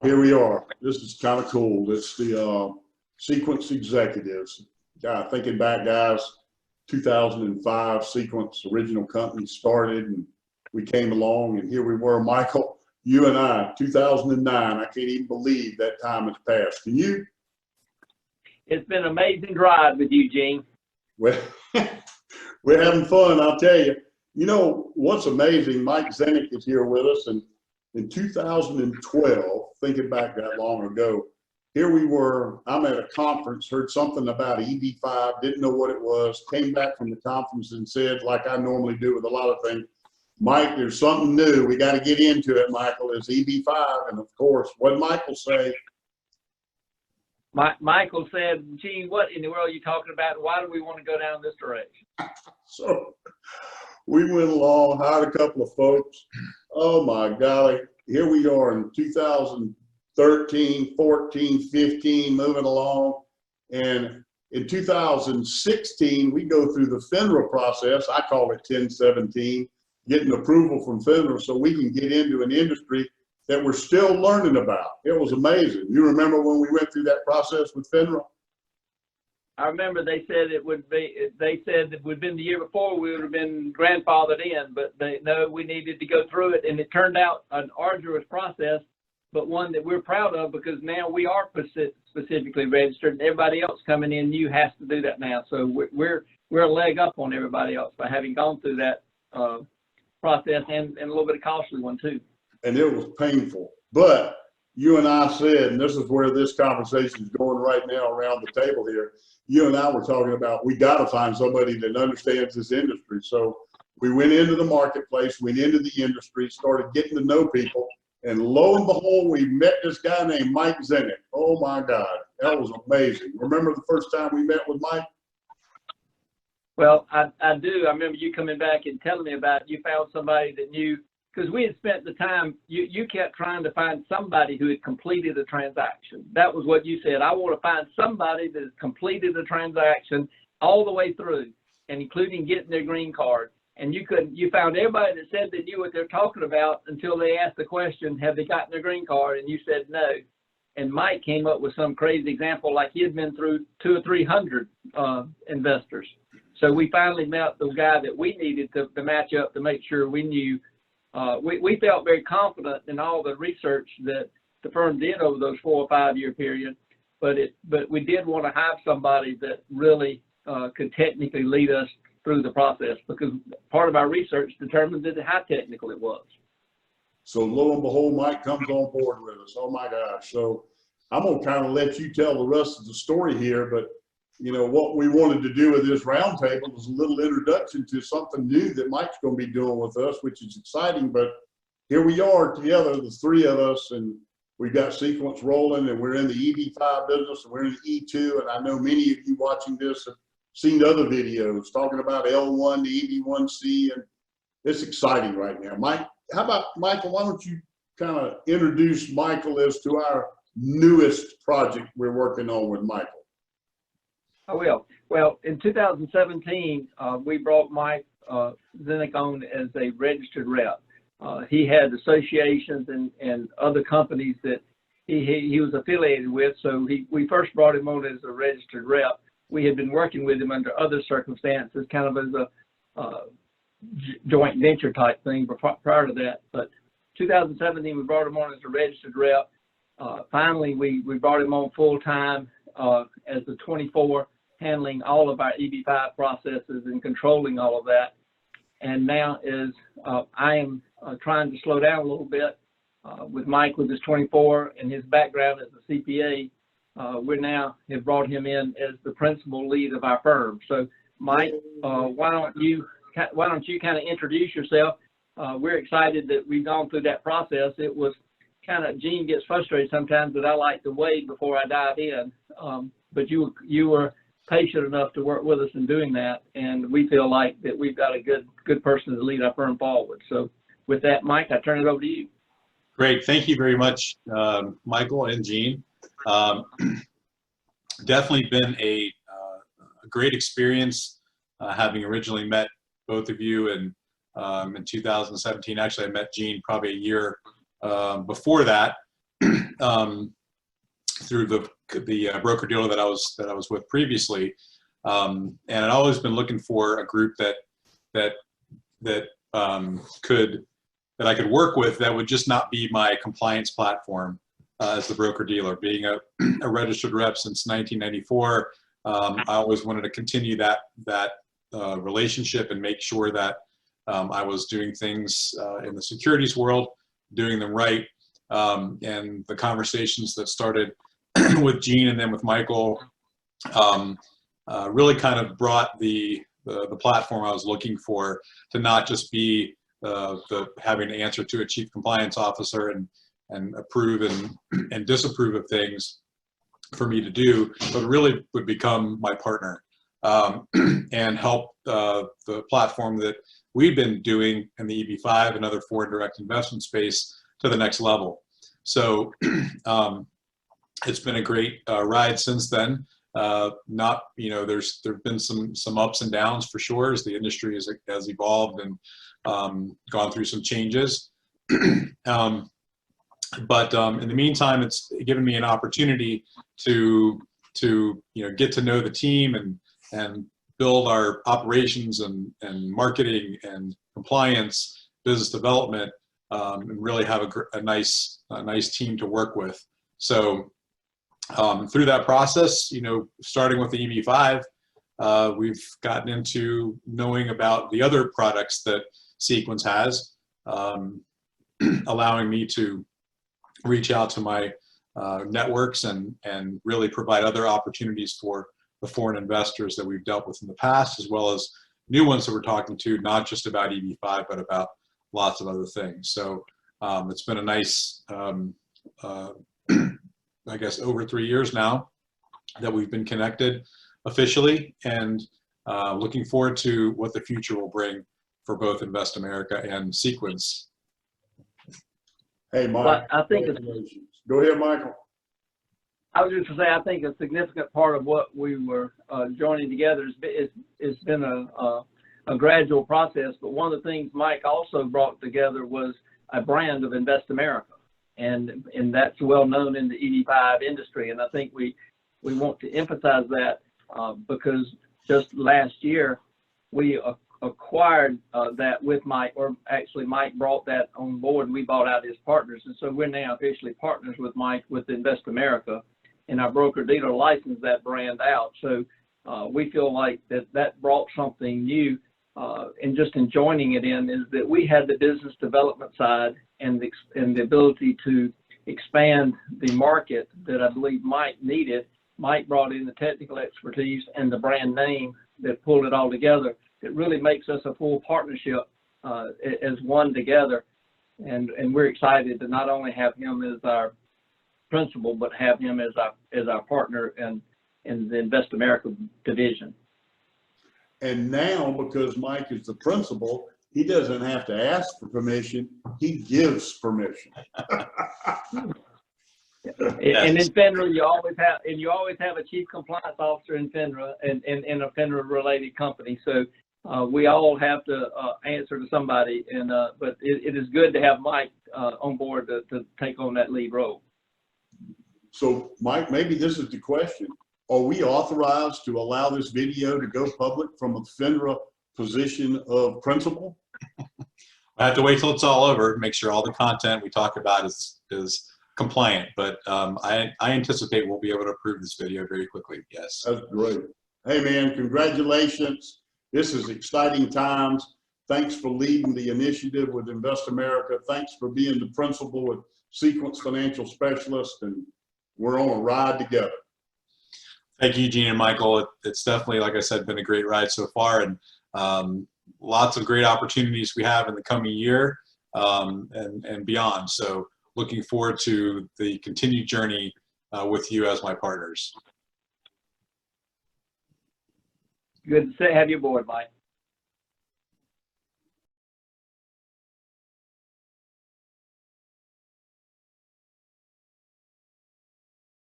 Here we are. This is kind of cool. It's the Sequence Executives. Thinking back, guys, 2005, Sequence original company started, and we came along, and here we were, Michael, you and I, 2009. I can't even believe that time has passed. Can you? It's been an amazing ride with you, Gene. Well, we're having fun, I'll tell you. You know, what's amazing, Mike Xenick is here with us, and in 2012, thinking back that long ago, here we were, I'm at a conference, heard something about EB5, didn't know what it was, came back from the conference and said, like I normally do with a lot of things, Mike, there's something new, we got to get into it, Michael, it's EB5. And of course, what did Michael say? Michael said, Gene, what in the world are you talking about? Why do we want to go down this direction? So we went along, hired a couple of folks. Oh my golly, here we are in 2013, 14, 15, moving along. And in 2016, we go through the FINRA process. I call it 1017, getting approval from FINRA so we can get into an industry that we're still learning about. It was amazing. You remember when we went through that process with FINRA? I remember they said it would be, they said it would have been the year before we would have been grandfathered in, but no, we needed to go through it. And it turned out an arduous process, but one that we're proud of because now we are specifically registered and everybody else coming in new has to do that now. So we're a leg up on everybody else by having gone through that process and a little bit of costly one too. And it was painful, but you and I said, and this is where this conversation is going right now around the table here, you and I were talking about, we got to find somebody that understands this industry. So we went into the marketplace, went into the industry, started getting to know people, and lo and behold, we met this guy named Mike Xenick. Oh my God, that was amazing. Remember the first time we met with Mike? Well, I do. I remember you coming back and telling me about you found somebody that knew, because we had spent the time, you kept trying to find somebody who had completed a transaction. That was what you said. I want to find somebody that has completed a transaction all the way through, and including getting their green card. And you found everybody that said they knew what they're talking about until they asked the question, have they gotten their green card? And you said no. And Mike came up with some crazy example, like he had been through 200 or 300 investors. So we finally met the guy that we needed to match up to make sure we knew. We felt very confident in all the research that the firm did over those 4 or 5 year period, but we did want to have somebody that really could technically lead us through the process, because part of our research determined that how technical it was. So lo and behold, Mike comes on board with us. Oh my gosh. So I'm going to kind of let you tell the rest of the story here, but you know, what we wanted to do with this roundtable was a little introduction to something new that Mike's going to be doing with us, which is exciting. But here we are together, the three of us, and we've got Sequence rolling, and we're in the EB5 business, and we're in the E2. And I know many of you watching this have seen other videos talking about L1 to EB1C, and it's exciting right now. Mike, how about Michael? Why don't you kind of introduce Michael as to our newest project we're working on with Michael? I will. Well, in 2017, we brought Mike Xenick on as a registered rep. He had associations and other companies that he was affiliated with, so we first brought him on as a registered rep. We had been working with him under other circumstances, kind of as a joint venture type thing prior to that. But 2017, we brought him on as a registered rep. Finally, we brought him on full time as the 24, handling all of our EB5 processes and controlling all of that. And now I am trying to slow down a little bit with Mike with his 24 and his background as a CPA. We now have brought him in as the principal lead of our firm. So Mike, why don't you kind of introduce yourself? We're excited that we've gone through that process. It was kind of, Gene gets frustrated sometimes that I like to wait before I dive in, but you were patient enough to work with us in doing that, and we feel like that we've got a good person to lead our firm forward. So with that, Mike, I turn it over to you. Great, thank you very much, Michael and Gene. Definitely been a great experience having originally met both of you in 2017. Actually, I met Gene probably a year before that. through the broker dealer that I was with previously, and I'd always been looking for a group that I could work with that would just not be my compliance platform as the broker dealer. Being a registered rep since 1994, I always wanted to continue that relationship and make sure that I was doing things in the securities world, doing them right. And the conversations that started with Gene and then with Michael really kind of brought the platform I was looking for to not just be having to answer to a chief compliance officer and approve and disapprove of things for me to do, but really would become my partner and help the platform that we've been doing in the EB5 and other foreign direct investment space to the next level. So it's been a great ride since then. There've been some ups and downs for sure as the industry has evolved and gone through some changes. But in the meantime, it's given me an opportunity to get to know the team and build our operations and marketing and compliance, business development, and really have a nice team to work with. So through that process, starting with the EB5, we've gotten into knowing about the other products that Sequence has, allowing me to reach out to my networks and really provide other opportunities for the foreign investors that we've dealt with in the past, as well as new ones that we're talking to, not just about EB5, but about lots of other things. So it's been a nice, I guess, over 3 years now that we've been connected officially, and looking forward to what the future will bring for both Invest America and Sequence. Hey, Mike. Well, I think go ahead, Michael. I was just going to say, I think a significant part of what we were joining together it's been a gradual process. But one of the things Mike also brought together was a brand of Invest America, and that's well known in the ED5 industry. And I think we want to emphasize that because just last year we acquired that with Mike, or actually Mike brought that on board and we bought out his partners. And so we're now officially partners with Mike with Invest America, and our broker dealer licensed that brand out. So we feel like that brought something new, and just in joining it in is that we had the business development side and the ability to expand the market that I believe Mike needed. Mike brought in the technical expertise and the brand name that pulled it all together. It really makes us a full partnership as one together. And we're excited to not only have him as our principal, but have him as our partner in the Invest America division. And now, because Mike is the principal, he doesn't have to ask for permission. He gives permission. And in FINRA, you always have a chief compliance officer in FINRA and in a FINRA related company. So we all have to answer to somebody. And but it is good to have Mike on board to take on that lead role. So, Mike, maybe this is the question. Are we authorized to allow this video to go public from a FINRA position of principal? I have to wait till it's all over to make sure all the content we talk about is compliant, but I anticipate we'll be able to approve this video very quickly. Yes. That's great. Hey, man, congratulations. This is exciting times. Thanks for leading the initiative with Invest America. Thanks for being the principal with Sequence Financial Specialist, and we're on a ride together. Thank you, Gene and Michael. It's definitely, like I said, been a great ride so far, and lots of great opportunities we have in the coming year and beyond. So looking forward to the continued journey with you as my partners. Good to have you aboard, Mike.